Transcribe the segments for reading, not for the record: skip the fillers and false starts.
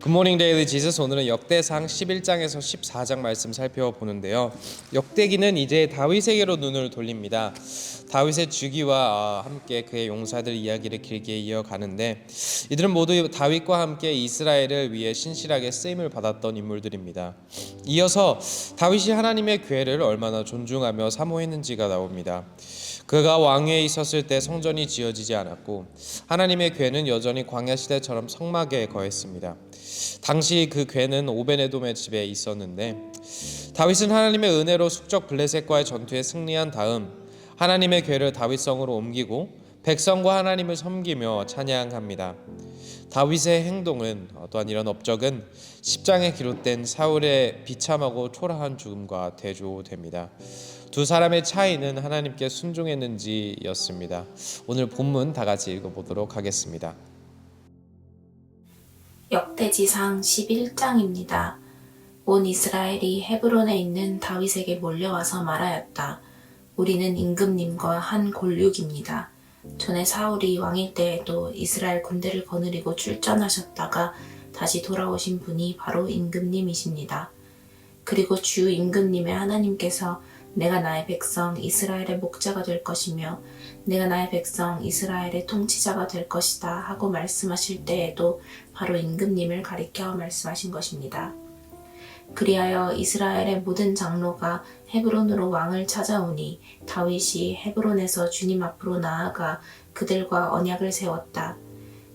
굿모닝 데일리 지저스. 오늘은 역대상 11장에서 14장 말씀 살펴보는데요. 역대기는 이제 다윗에게로 눈을 돌립니다. 다윗의 주기와 함께 그의 용사들 이야기를 길게 이어가는데, 이들은 모두 다윗과 함께 이스라엘을 위해 신실하게 쓰임을 받았던 인물들입니다. 이어서 다윗이 하나님의 궤를 얼마나 존중하며 사모했는지가 나옵니다. 그가 왕위에 있었을 때 성전이 지어지지 않았고 하나님의 궤는 여전히 광야 시대처럼 성막에 거했습니다. 당시 그 궤는 오베네돔의 집에 있었는데, 다윗은 하나님의 은혜로 숙적 블레셋과의 전투에 승리한 다음 하나님의 궤를 다윗성으로 옮기고 백성과 하나님을 섬기며 찬양합니다. 다윗의 행동은, 또한 이런 업적은 10장에 기록된 사울의 비참하고 초라한 죽음과 대조됩니다. 두 사람의 차이는 하나님께 순종했는지였습니다. 오늘 본문 다 같이 읽어보도록 하겠습니다. 역대지상 11장입니다. 온 이스라엘이 헤브론에 있는 다윗에게 몰려와서 말하였다. 우리는 임금님과 한 골육입니다. 전에 사울이 왕일 때에도 이스라엘 군대를 거느리고 출전하셨다가 다시 돌아오신 분이 바로 임금님이십니다. 그리고 주 임금님의 하나님께서 내가 나의 백성 이스라엘의 목자가 될 것이며 내가 나의 백성 이스라엘의 통치자가 될 것이다 하고 말씀하실 때에도 바로 임금님을 가리켜 말씀하신 것입니다. 그리하여 이스라엘의 모든 장로가 헤브론으로 왕을 찾아오니 다윗이 헤브론에서 주님 앞으로 나아가 그들과 언약을 세웠다.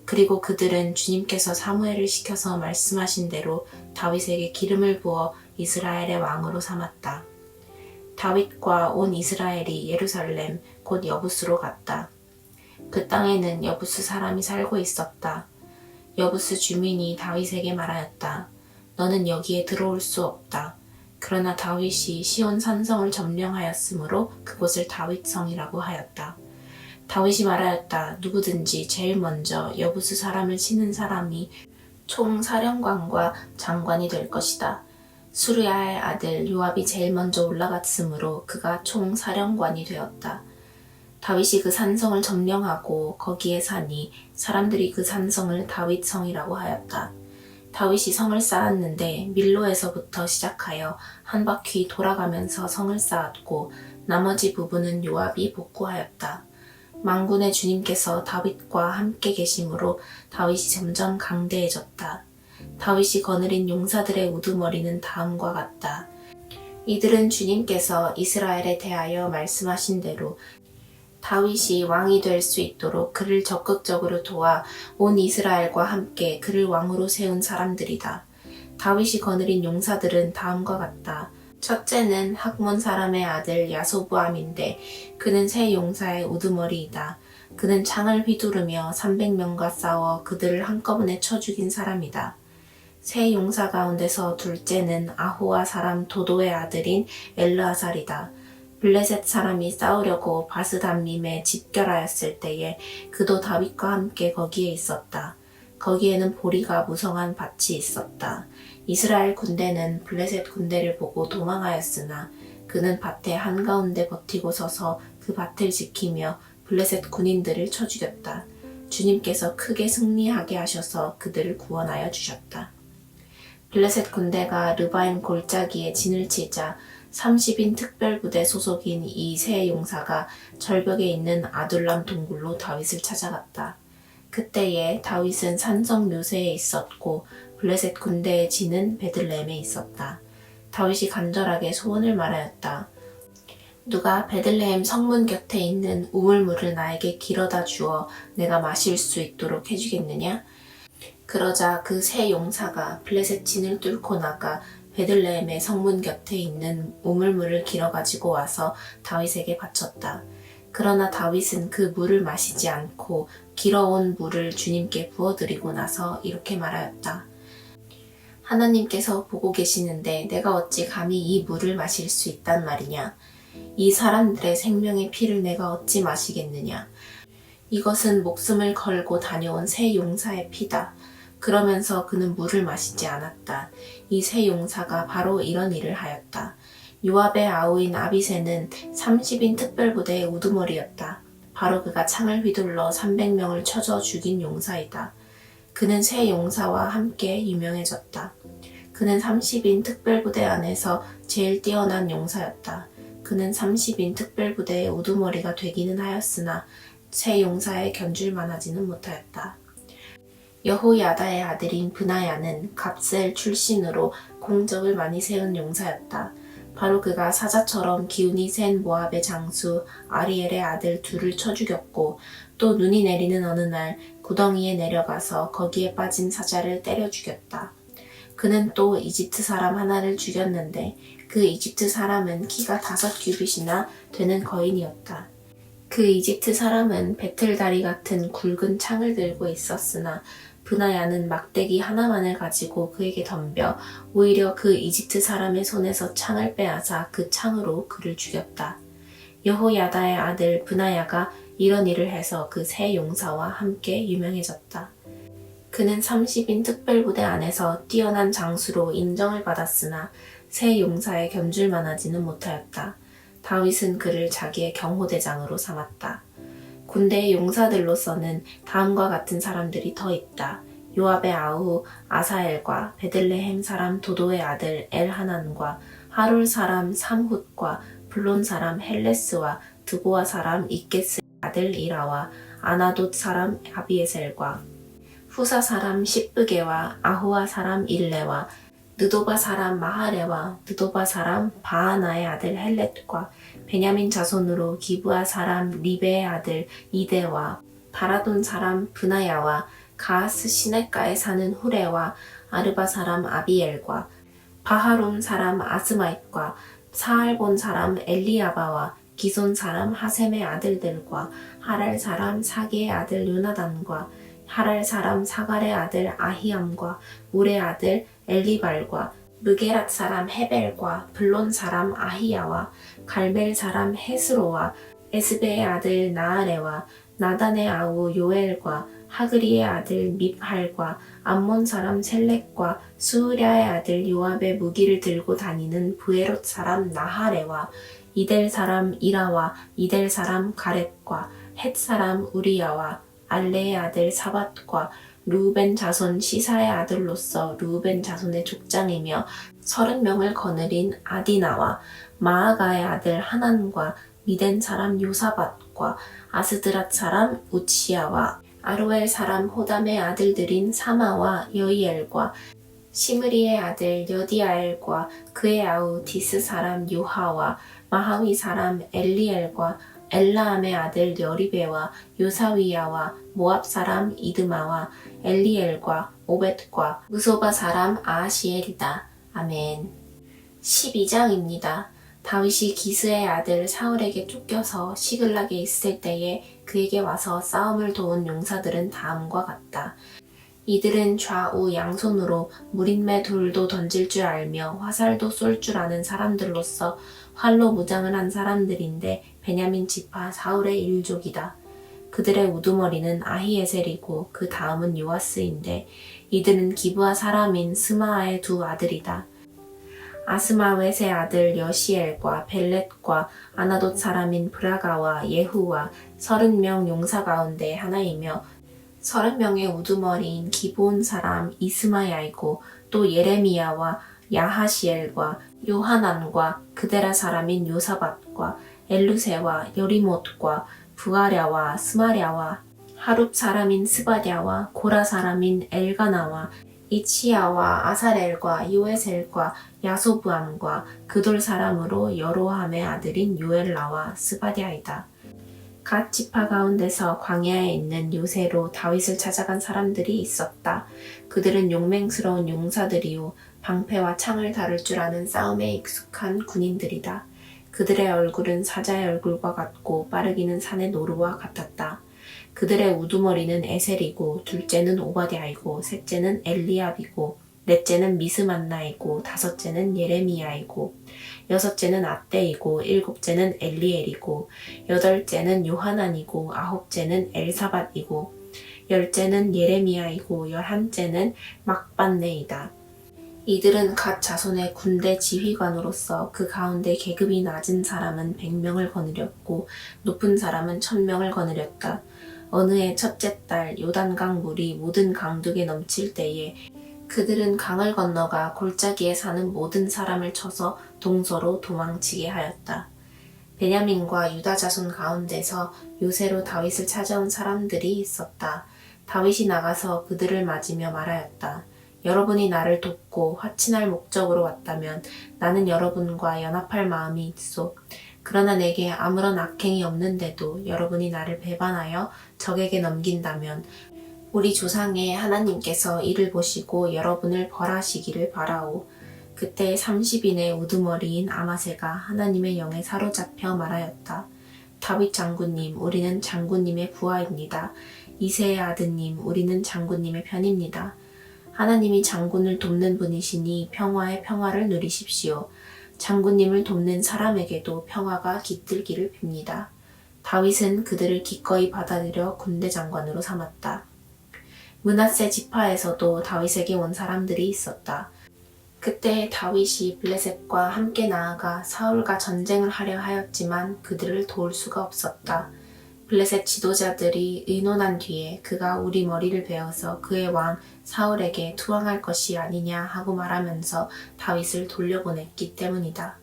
그리고 그들은 주님께서 사무엘을 시켜서 말씀하신 대로 다윗에게 기름을 부어 이스라엘의 왕으로 삼았다. 다윗과 온 이스라엘이 예루살렘 곧 여부스로 갔다. 그 땅에는 여부스 사람이 살고 있었다. 여부스 주민이 다윗에게 말하였다. 너는 여기에 들어올 수 없다. 그러나 다윗이 시온 산성을 점령하였으므로 그곳을 다윗성이라고 하였다. 다윗이 말하였다. 누구든지 제일 먼저 여부스 사람을 치는 사람이 총사령관과 장관이 될 것이다. 수르야의 아들 요압이 제일 먼저 올라갔으므로 그가 총사령관이 되었다. 다윗이 그 산성을 점령하고 거기에 사니 사람들이 그 산성을 다윗성이라고 하였다. 다윗이 성을 쌓았는데 밀로에서부터 시작하여 한 바퀴 돌아가면서 성을 쌓았고 나머지 부분은 요압이 복구하였다. 만군의 주님께서 다윗과 함께 계심으로 다윗이 점점 강대해졌다. 다윗이 거느린 용사들의 우두머리는 다음과 같다. 이들은 주님께서 이스라엘에 대하여 말씀하신 대로 다윗이 왕이 될 수 있도록 그를 적극적으로 도와 온 이스라엘과 함께 그를 왕으로 세운 사람들이다. 다윗이 거느린 용사들은 다음과 같다. 첫째는 학몬 사람의 아들 야소부암인데 그는 세 용사의 우두머리이다. 그는 창을 휘두르며 300명과 싸워 그들을 한꺼번에 쳐 죽인 사람이다. 세 용사 가운데서 둘째는 아호와 사람 도도의 아들인 엘르아살이다. 블레셋 사람이 싸우려고 바스담림에 집결하였을 때에 그도 다윗과 함께 거기에 있었다. 거기에는 보리가 무성한 밭이 있었다. 이스라엘 군대는 블레셋 군대를 보고 도망하였으나 그는 밭의 한가운데 버티고 서서 그 밭을 지키며 블레셋 군인들을 쳐 죽였다. 주님께서 크게 승리하게 하셔서 그들을 구원하여 주셨다. 블레셋 군대가 르바임 골짜기에 진을 치자 30인 특별부대 소속인 이 세 용사가 절벽에 있는 아둘람 동굴로 다윗을 찾아갔다. 그때에 다윗은 산성 묘세에 있었고 블레셋 군대의 진은 베들레헴에 있었다. 다윗이 간절하게 소원을 말하였다. 누가 베들레헴 성문 곁에 있는 우물물을 나에게 길어다 주어 내가 마실 수 있도록 해주겠느냐? 그러자 그 세 용사가 블레셋 진을 뚫고 나가 베들레헴의 성문 곁에 있는 우물물을 길어가지고 와서 다윗에게 바쳤다. 그러나 다윗은 그 물을 마시지 않고 길어온 물을 주님께 부어드리고 나서 이렇게 말하였다. 하나님께서 보고 계시는데 내가 어찌 감히 이 물을 마실 수 있단 말이냐? 이 사람들의 생명의 피를 내가 어찌 마시겠느냐? 이것은 목숨을 걸고 다녀온 세 용사의 피다. 그러면서 그는 물을 마시지 않았다. 이 세 용사가 바로 이런 일을 하였다. 요압의 아우인 아비새는 30인 특별부대의 우두머리였다. 바로 그가 창을 휘둘러 300명을 쳐져 죽인 용사이다. 그는 새 용사와 함께 유명해졌다. 그는 30인 특별부대 안에서 제일 뛰어난 용사였다. 그는 30인 특별부대의 우두머리가 되기는 하였으나 새 용사에 견줄만하지는 못하였다. 여호야다의 아들인 브나야는 갑셀 출신으로 공적을 많이 세운 용사였다. 바로 그가 사자처럼 기운이 센 모압의 장수 아리엘의 아들 둘을 쳐 죽였고 또 눈이 내리는 어느 날 구덩이에 내려가서 거기에 빠진 사자를 때려 죽였다. 그는 또 이집트 사람 하나를 죽였는데 그 이집트 사람은 키가 5규빗이나 되는 거인이었다. 그 이집트 사람은 배틀다리 같은 굵은 창을 들고 있었으나 브나야는 막대기 하나만을 가지고 그에게 덤벼 오히려 그 이집트 사람의 손에서 창을 빼앗아 그 창으로 그를 죽였다. 여호야다의 아들 브나야가 이런 일을 해서 그 새 용사와 함께 유명해졌다. 그는 30인 특별부대 안에서 뛰어난 장수로 인정을 받았으나 새 용사에 견줄만하지는 못하였다. 다윗은 그를 자기의 경호대장으로 삼았다. 군대의 용사들로서는 다음과 같은 사람들이 더 있다. 요압의 아우 아사엘과 베들레헴 사람 도도의 아들 엘하난과 하룰 사람 삼훗과 블론 사람 헬레스와 드보아 사람 이게스의 아들 이라와 아나돗 사람 아비에셀과 후사 사람 십브게와 아호아 사람 일레와 느도바 사람 마하레와 느도바 사람 바하나의 아들 헬렛과 베냐민 자손으로 기브아 사람 리베의 아들 이데와 바라돈 사람 브나야와 가하스 시냇가에 사는 후레와 아르바 사람 아비엘과 바하론 사람 아스마잇과 사알본 사람 엘리아바와 기손 사람 하셈의 아들들과 하랄 사람 사기의 아들 요나단과 하랄 사람 사갈의 아들 아히암과 울의 아들 엘리발과 무게랏 사람 헤벨과 블론 사람 아히야와 갈멜 사람 헤스로와 에스베의 아들 나아레와 나단의 아우 요엘과 하그리의 아들 밉할과 암몬 사람 셀렉과 수으랴의 아들 요압의 무기를 들고 다니는 브에롯 사람 나하레와 이델 사람 이라와 이델 사람 가렛과 헷 사람 우리야와 알레의 아들 사밧과 루벤 자손 시사의 아들로서 루벤 자손의 족장이며 30명을 거느린 아디나와 마아가의 아들 하난과 미덴 사람 요사밧과 아스드랏 사람 우치야와 아로엘 사람 호담의 아들들인 사마와 여이엘과 시므리의 아들 여디아엘과 그의 아우 디스 사람 요하와 마하위 사람 엘리엘과 엘라암의 아들 여리베와 요사위야와 모압 사람 이드마와 엘리엘과 오벳과 무소바 사람 아하시엘이다. 아멘. 12장입니다. 다윗이 기스의 아들 사울에게 쫓겨서 시글락에 있을 때에 그에게 와서 싸움을 도운 용사들은 다음과 같다. 이들은 좌우 양손으로 무린매 돌도 던질 줄 알며 화살도 쏠 줄 아는 사람들로서 활로 무장을 한 사람들인데 베냐민 지파 사울의 일족이다. 그들의 우두머리는 아히에셀이고 그 다음은 요아스인데 이들은 기브아 사람인 스마아의 두 아들이다. 아스마웻의 아들 여시엘과 벨렛과 아나돗 사람인 브라가와 예후와 30명 용사 가운데 하나이며 30명의 우두머리인 기브온 사람 이스마야이고 또 예레미야와 야하시엘과 요하난과 그데라 사람인 요사밧과 엘루세와 여리못과 부아랴와 스마랴와 하룹 사람인 스바랴와 고라 사람인 엘가나와 이치야와 아사렐과 요에셀과 야소부암과 그돌 사람으로 여로함의 아들인 요엘라와 스바랴이다. 갓 지파 가운데서 광야에 있는 요새로 다윗을 찾아간 사람들이 있었다. 그들은 용맹스러운 용사들이요 방패와 창을 다룰 줄 아는 싸움에 익숙한 군인들이다. 그들의 얼굴은 사자의 얼굴과 같고 빠르기는 산의 노루와 같았다. 그들의 우두머리는 에셀이고 둘째는 오바댜이고 셋째는 엘리압이고 넷째는 미스만나이고 다섯째는 예레미야이고 여섯째는 앗대이고 일곱째는 엘리엘이고 여덟째는 요하난이고 아홉째는 엘사밧이고 열째는 예레미야이고 열한째는 막반네이다. 이들은 갓 자손의 군대 지휘관으로서 그 가운데 계급이 낮은 사람은 100명을 거느렸고 높은 사람은 1000명을 거느렸다. 어느 해 첫째 달 요단강 물이 모든 강둑에 넘칠 때에 그들은 강을 건너가 골짜기에 사는 모든 사람을 쳐서 동서로 도망치게 하였다. 베냐민과 유다 자손 가운데서 요새로 다윗을 찾아온 사람들이 있었다. 다윗이 나가서 그들을 맞으며 말하였다. 여러분이 나를 돕고 화친할 목적으로 왔다면 나는 여러분과 연합할 마음이 있소. 그러나 내게 아무런 악행이 없는데도 여러분이 나를 배반하여 적에게 넘긴다면 우리 조상의 하나님께서 이를 보시고 여러분을 벌하시기를 바라오. 그때 30인의 우두머리인 아마새가 하나님의 영에 사로잡혀 말하였다. 다윗 장군님, 우리는 장군님의 부하입니다. 이새의 아드님, 우리는 장군님의 편입니다. 하나님이 장군을 돕는 분이시니 평화의 평화를 누리십시오. 장군님을 돕는 사람에게도 평화가 깃들기를 빕니다. 다윗은 그들을 기꺼이 받아들여 군대 장관으로 삼았다. 므낫세 지파에서도 다윗에게 온 사람들이 있었다. 그때 다윗이 블레셋과 함께 나아가 사울과 전쟁을 하려 하였지만 그들을 도울 수가 없었다. 블레셋 지도자들이 의논한 뒤에 그가 우리 머리를 베어서 그의 왕 사울에게 투항할 것이 아니냐 하고 말하면서 다윗을 돌려보냈기 때문이다.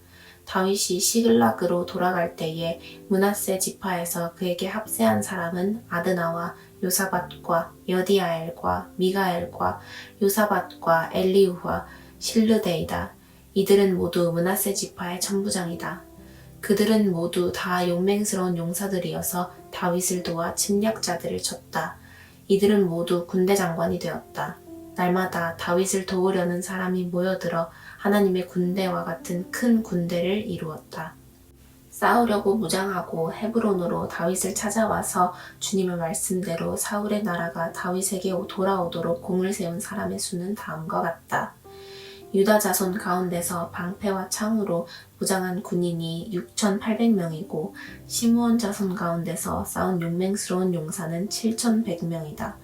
다윗이 시글락으로 돌아갈 때에 므낫세 지파에서 그에게 합세한 사람은 아드나와 요사밧과 여디아엘과 미가엘과 요사밧과 엘리우와 실르데이다. 이들은 모두 므낫세 지파의 천부장이다. 그들은 모두 다 용맹스러운 용사들이어서 다윗을 도와 침략자들을 쳤다. 이들은 모두 군대 장관이 되었다. 날마다 다윗을 도우려는 사람이 모여들어 하나님의 군대와 같은 큰 군대를 이루었다. 싸우려고 무장하고 헤브론으로 다윗을 찾아와서 주님의 말씀대로 사울의 나라가 다윗에게 돌아오도록 공을 세운 사람의 수는 다음과 같다. 유다 자손 가운데서 방패와 창으로 무장한 군인이 6,800명이고 시므온 자손 가운데서 싸운 용맹스러운 용사는 7,100명이다.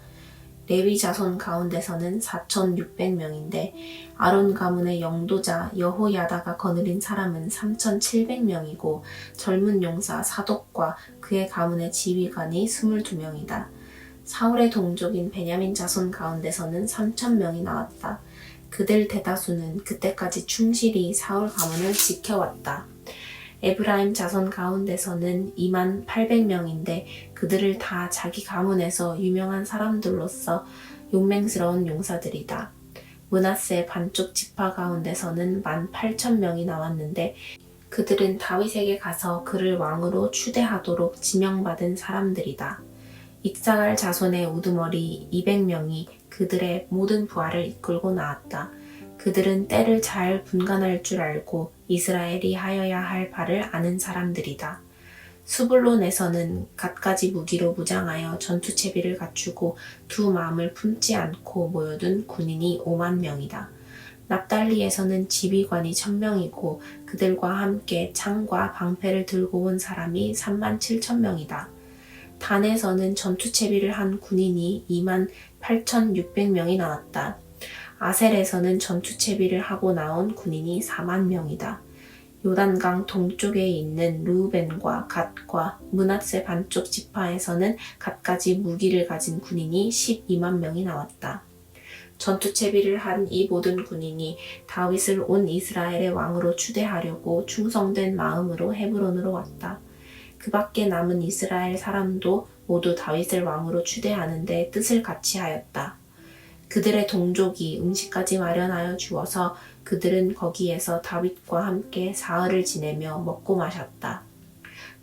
레위 자손 가운데서는 4,600명인데 아론 가문의 영도자 여호야다가 거느린 사람은 3,700명이고 젊은 용사 사독과 그의 가문의 지휘관이 22명이다. 사울의 동족인 베냐민 자손 가운데서는 3,000명이 나왔다. 그들 대다수는 그때까지 충실히 사울 가문을 지켜왔다. 에브라임 자손 가운데서는 28,000명인데 그들을 다 자기 가문에서 유명한 사람들로서 용맹스러운 용사들이다. 므낫세 반쪽 지파 가운데서는 18,000명이 나왔는데 그들은 다윗에게 가서 그를 왕으로 추대하도록 지명받은 사람들이다. 이사갈 자손의 우두머리 200명이 그들의 모든 부하를 이끌고 나왔다. 그들은 때를 잘 분간할 줄 알고 이스라엘이 하여야 할 바를 아는 사람들이다. 수불론에서는 갖가지 무기로 무장하여 전투체비를 갖추고 두 마음을 품지 않고 모여든 군인이 50,000명이다. 납달리에서는 지휘관이 1,000명이고 그들과 함께 창과 방패를 들고 온 사람이 37,000명이다. 단에서는 전투체비를 한 군인이 28,600명이 나왔다. 아셀에서는 전투체비를 하고 나온 군인이 40,000명이다. 요단강 동쪽에 있는 르우벤과 갓과 므낫세 반쪽 지파에서는 갖가지 무기를 가진 군인이 120,000명이 나왔다. 전투체비를 한 이 모든 군인이 다윗을 온 이스라엘의 왕으로 추대하려고 충성된 마음으로 헤브론으로 왔다. 그 밖에 남은 이스라엘 사람도 모두 다윗을 왕으로 추대하는데 뜻을 같이 하였다. 그들의 동족이 음식까지 마련하여 주어서 그들은 거기에서 다윗과 함께 사흘을 지내며 먹고 마셨다.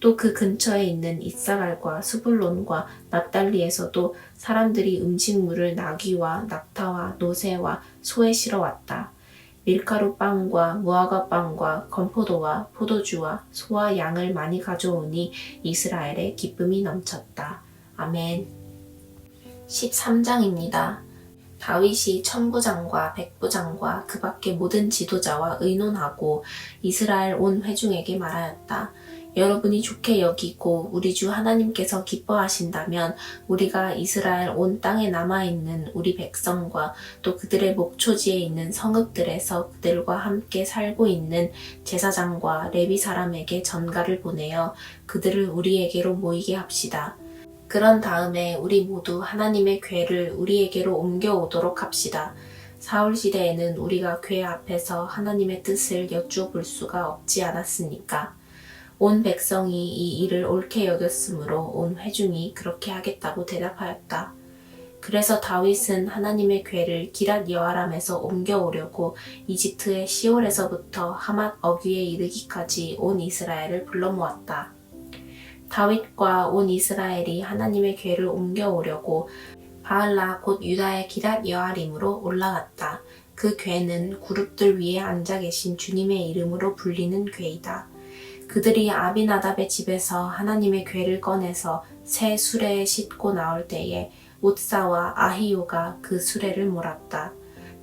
또 그 근처에 있는 이사갈과 스불론과 납달리에서도 사람들이 음식물을 나귀와 낙타와 노새와 소에 실어왔다. 밀가루 빵과 무화과 빵과 건포도와 포도주와 소와 양을 많이 가져오니 이스라엘에 기쁨이 넘쳤다. 아멘. 13장입니다. 다윗이 천부장과 백부장과 그 밖의 모든 지도자와 의논하고 이스라엘 온 회중에게 말하였다. 여러분이 좋게 여기고 우리 주 하나님께서 기뻐하신다면 우리가 이스라엘 온 땅에 남아있는 우리 백성과 또 그들의 목초지에 있는 성읍들에서 그들과 함께 살고 있는 제사장과 레위 사람에게 전가를 보내어 그들을 우리에게로 모이게 합시다. 그런 다음에 우리 모두 하나님의 궤를 우리에게로 옮겨오도록 합시다. 사울 시대에는 우리가 궤 앞에서 하나님의 뜻을 여쭈어볼 수가 없지 않았습니까? 온 백성이 이 일을 옳게 여겼으므로 온 회중이 그렇게 하겠다고 대답하였다. 그래서 다윗은 하나님의 궤를 기랏 여아람에서 옮겨오려고 이집트의 시올에서부터 하맛 어귀에 이르기까지 온 이스라엘을 불러 모았다. 다윗과 온 이스라엘이 하나님의 궤를 옮겨오려고 바알라 곧 유다의 기랏 여아림으로 올라갔다. 그 궤는 그룹들 위에 앉아 계신 주님의 이름으로 불리는 궤이다. 그들이 아비나답의 집에서 하나님의 궤를 꺼내서 새 수레에 싣고 나올 때에 웃사와 아히요가 그 수레를 몰았다.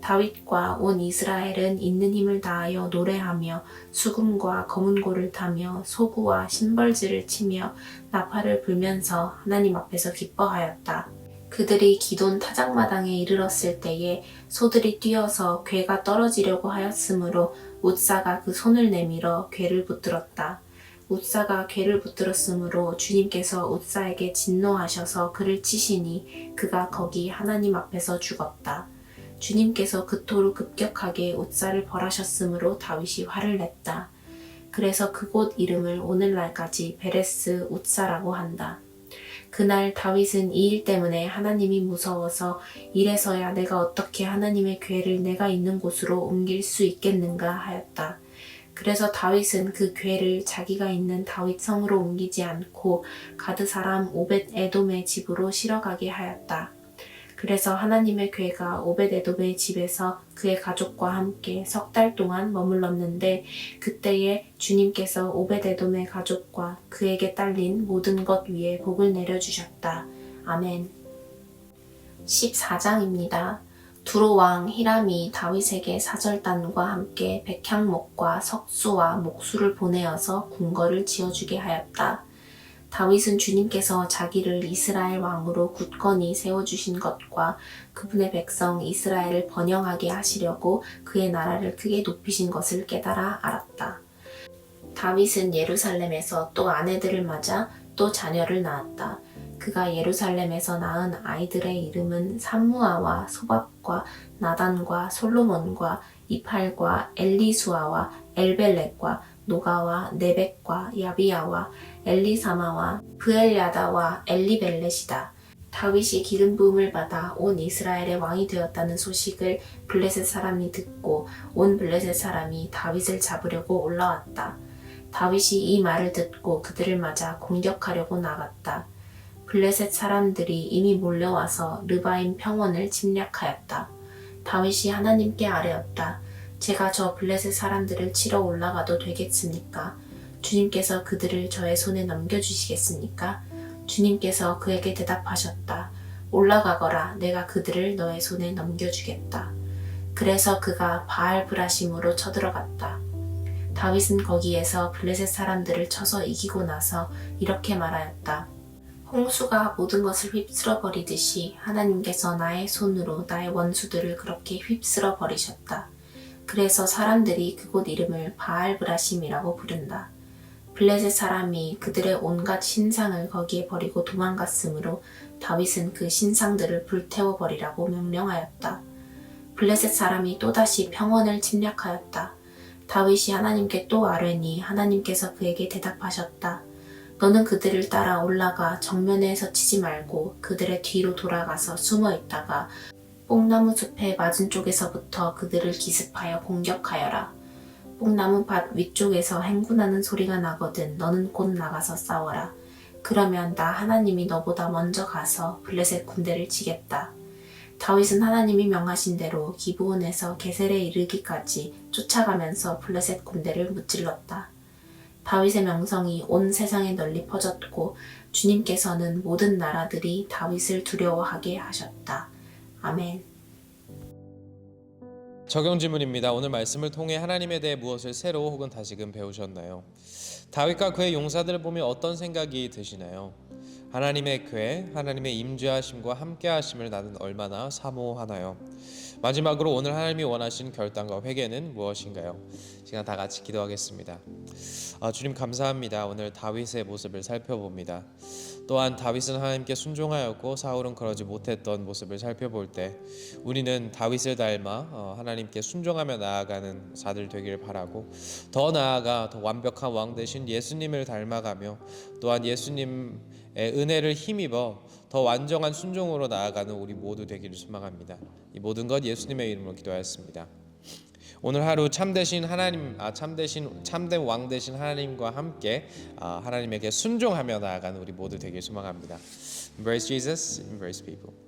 다윗과 온 이스라엘은 있는 힘을 다하여 노래하며 수금과 거문고를 타며 소구와 심벌지를 치며 나팔을 불면서 하나님 앞에서 기뻐하였다. 그들이 기돈 타작마당에 이르렀을 때에 소들이 뛰어서 궤가 떨어지려고 하였으므로 웃사가 그 손을 내밀어 궤를 붙들었다. 웃사가 궤를 붙들었으므로 주님께서 웃사에게 진노하셔서 그를 치시니 그가 거기 하나님 앞에서 죽었다. 주님께서 그토록 급격하게 웃사를 벌하셨으므로 다윗이 화를 냈다. 그래서 그곳 이름을 오늘날까지 베레스 웃사라고 한다. 그날 다윗은 이 일 때문에 하나님이 무서워서 이래서야 내가 어떻게 하나님의 궤를 내가 있는 곳으로 옮길 수 있겠는가 하였다. 그래서 다윗은 그 궤를 자기가 있는 다윗 성으로 옮기지 않고 가드 사람 오벳 에돔의 집으로 실어가게 하였다. 그래서 하나님의 궤가 오벳 에돔의 집에서 그의 가족과 함께 3달 동안 머물렀는데 그때에 주님께서 오벳 에돔의 가족과 그에게 딸린 모든 것 위에 복을 내려주셨다. 아멘. 14장입니다. 두로 왕 히람이 다윗에게 사절단과 함께 백향목과 석수와 목수를 보내어서 궁궐을 지어주게 하였다. 다윗은 주님께서 자기를 이스라엘 왕으로 굳건히 세워주신 것과 그분의 백성 이스라엘을 번영하게 하시려고 그의 나라를 크게 높이신 것을 깨달아 알았다. 다윗은 예루살렘에서 또 아내들을 맞아 또 자녀를 낳았다. 그가 예루살렘에서 낳은 아이들의 이름은 삼무아와 소밥과 나단과 솔로몬과 이팔과 엘리수아와 엘벨렉과 노가와 네벡과 야비야와 엘리사마와 브엘야다와 엘리벨렛이다. 다윗이 기름 부음을 받아 온 이스라엘의 왕이 되었다는 소식을 블레셋 사람이 듣고 온 블레셋 사람이 다윗을 잡으려고 올라왔다. 다윗이 이 말을 듣고 그들을 맞아 공격하려고 나갔다. 블레셋 사람들이 이미 몰려와서 르바임 평원을 침략하였다. 다윗이 하나님께 아뢰었다. 제가 저 블레셋 사람들을 치러 올라가도 되겠습니까? 주님께서 그들을 저의 손에 넘겨주시겠습니까? 주님께서 그에게 대답하셨다. 올라가거라. 내가 그들을 너의 손에 넘겨주겠다. 그래서 그가 바알 브라심으로 쳐들어갔다. 다윗은 거기에서 블레셋 사람들을 쳐서 이기고 나서 이렇게 말하였다. 홍수가 모든 것을 휩쓸어 버리듯이 하나님께서 나의 손으로 나의 원수들을 그렇게 휩쓸어 버리셨다. 그래서 사람들이 그곳 이름을 바알 브라심이라고 부른다. 블레셋 사람이 그들의 온갖 신상을 거기에 버리고 도망갔으므로 다윗은 그 신상들을 불태워 버리라고 명령하였다. 블레셋 사람이 또다시 평원을 침략하였다. 다윗이 하나님께 또 아뢰니 하나님께서 그에게 대답하셨다. 너는 그들을 따라 올라가 정면에 서치지 말고 그들의 뒤로 돌아가서 숨어 있다가 뽕나무 숲의 맞은 쪽에서부터 그들을 기습하여 공격하여라. 뽕나무 밭 위쪽에서 행군하는 소리가 나거든 너는 곧 나가서 싸워라. 그러면 나 하나님이 너보다 먼저 가서 블레셋 군대를 치겠다. 다윗은 하나님이 명하신 대로 기브온에서 게셀에 이르기까지 쫓아가면서 블레셋 군대를 무찔렀다. 다윗의 명성이 온 세상에 널리 퍼졌고 주님께서는 모든 나라들이 다윗을 두려워하게 하셨다. 아멘. 적용 질문입니다. 오늘 말씀을 통해 하나님에 대해 무엇을 새로 혹은 다시금 배우셨나요? 다윗과 그의 용사들을 보며 어떤 생각이 드시나요? 하나님의 궤, 하나님의 임재하심과 함께하심을 나는 얼마나 사모하나요? 마지막으로 오늘 하나님이 원하시는 결단과 회개는 무엇인가요? 시간 다 같이 기도하겠습니다. 주님 감사합니다. 오늘 다윗의 모습을 살펴봅니다. 또한 다윗은 하나님께 순종하였고 사울은 그러지 못했던 모습을 살펴볼 때 우리는 다윗을 닮아 하나님께 순종하며 나아가는 자들 되기를 바라고, 더 나아가 더 완벽한 왕 되신 예수님을 닮아가며 또한 예수님의 은혜를 힘입어 더 완전한 순종으로 나아가는 우리 모두 되기를 소망합니다. 이 모든 것 예수님의 이름으로 기도하였습니다. 오늘 하루 참되신 참된 왕 되신 하나님과 함께 하나님에게 순종하며 나아가는 우리 모두 되길 소망합니다. Embrace Jesus, embrace people.